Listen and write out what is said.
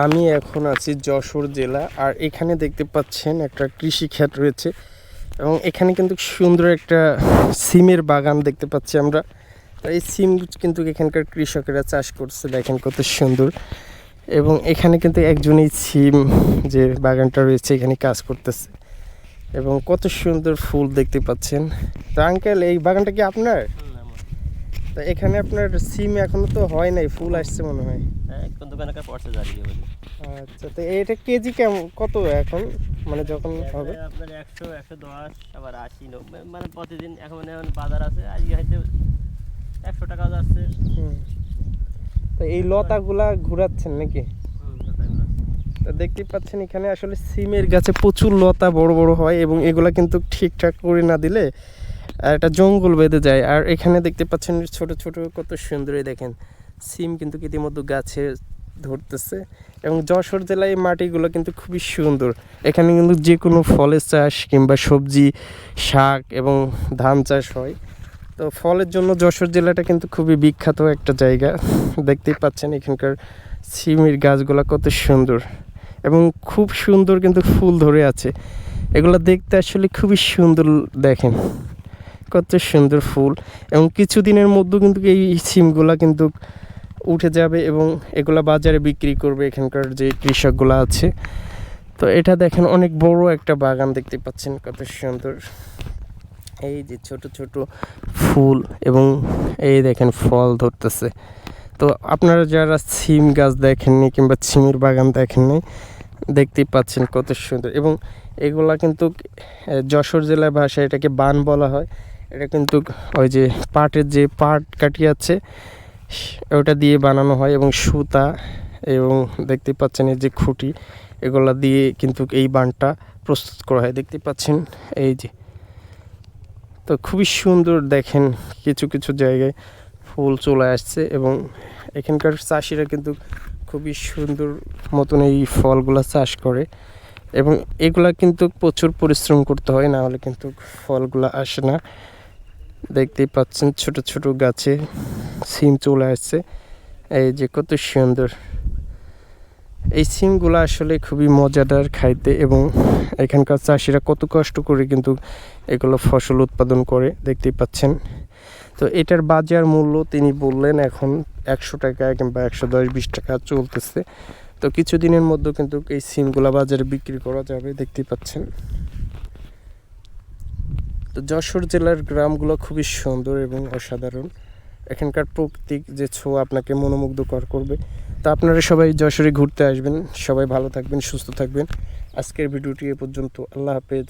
আমি এখন আছি যশোর জেলা, আর এখানে দেখতে পাচ্ছেন একটা কৃষি ক্ষেত রয়েছে এবং এখানে কিন্তু সুন্দর একটা সিমের বাগান দেখতে পাচ্ছি আমরা। এই সিম কিন্তু এখানকার কৃষকেরা চাষ করছে, দেখেন কত সুন্দর। এবং এখানে কিন্তু একজনই সিম যে বাগানটা রয়েছে এখানে কাজ করতেছে এবং কত সুন্দর ফুল দেখতে পাচ্ছেন। তো আঙ্কেল, এই বাগানটা কি আপনার? তা এখানে আপনার সিম এখনো তো হয় নাই, ফুল আসছে মনে হয়। আচ্ছা, তো এটা কেজি কেমন, কত এখন, মানে যখন হবে? আপনার 100 110 আবার 80 90, মানে প্রতিদিন এখন বাজার আছে, আজকে হয়তো 100 টাকা যাচ্ছে। তো এই লতাগুলা ঘুরাচ্ছেন নাকি? তো দেখতে পাচ্ছেন এখানে আসলে সিমের গাছে প্রচুর লতা বড় বড় হয় এবং এগুলা কিন্তু ঠিকঠাক করে না দিলে একটা জঙ্গল বেঁধে যায়। আর এখানে দেখতে পাচ্ছেন ছোট ছোট কত সুন্দরই দেখেন সিম কিন্তু ইতিমধ্যে গাছে ধরতেছে। এবং যশোর জেলায় এই মাটিগুলো কিন্তু খুবই সুন্দর। এখানে কিন্তু যে কোনো ফলের চাষ কিংবা সবজি, শাক এবং ধান চাষ হয়। তো ফলের জন্য যশোর জেলাটা কিন্তু খুবই বিখ্যাত একটা জায়গা। দেখতেই পাচ্ছেন এখানকার সিমের গাছগুলো কত সুন্দর এবং খুব সুন্দর কিন্তু ফুল ধরে আছে। এগুলো দেখতে আসলে খুবই সুন্দর, দেখেন কত সুন্দর ফুল। এবং কিছুদিনের মধ্যে কিন্তু এই সিমগুলা কিন্তু উঠে যাবে এবং এগুলা বাজারে বিক্রি করবে এখানকার যে কৃষকগুলো আছে। তো এটা দেখেন অনেক বড় একটা বাগান দেখতে পাচ্ছেন, কত সুন্দর। এই যে ছোট ছোট ফুল এবং এই দেখেন ফল ধরতেছে। তো আপনারা যারা সিম গাছ দেখেননি কিংবা সিমের বাগান দেখেননি, দেখতেই পাচ্ছেন কত সুন্দর। এবং এগুলা কিন্তু যশোর জেলার ভাষায় এটাকে বান বলা হয়। এটা কিন্তু ওই যে পাটের যে পাট কাটি আছে ওটা দিয়ে বানানো হয় এবং সুতা এবং দেখতে পাচ্ছেন এই যে খুঁটি, এগুলা দিয়ে কিন্তু এই বানটা প্রস্তুত করা হয়, দেখতে পাচ্ছেন এই যে। তো খুবই সুন্দর, দেখেন কিছু কিছু জায়গায় ফুল চলে আসছে এবং এখানকার চাষিরা কিন্তু খুবই সুন্দর মতন এই ফলগুলা চাষ করে এবং এগুলা কিন্তু প্রচুর পরিশ্রম করতে হয়, না হলে কিন্তু ফলগুলা আসে না। দেখতেই পাচ্ছেন ছোট ছোট গাছে সিম চলে আসছে, এই যে কত সুন্দর। এই সিমগুলো আসলে খুবই মজাদার খাইতে এবং এখানকার চাষিরা কত কষ্ট করে কিন্তু এগুলো ফসল উৎপাদন করে, দেখতেই পাচ্ছেন। তো এটার বাজার মূল্য তিনি বললেন এখন 100 টাকা কিংবা 110-20 টাকা চলতেছে। তো কিছুদিনের মধ্যে কিন্তু এই সিমগুলা বাজারে বিক্রি করা যাবে, দেখতেই পাচ্ছেন। তো যশোর জেলার গ্রামগুলো খুবই সুন্দর এবং অসাধারণ। এখানকার প্রাকৃতিক যে ছোঁয়া আপনাকে মনোমুগ্ধকর করবে। তো আপনারা সবাই যশোরে ঘুরতে আসবেন। সবাই ভালো থাকবেন, সুস্থ থাকবেন। আজকের ভিডিওটি এ পর্যন্ত। আল্লাহ হাফেজ।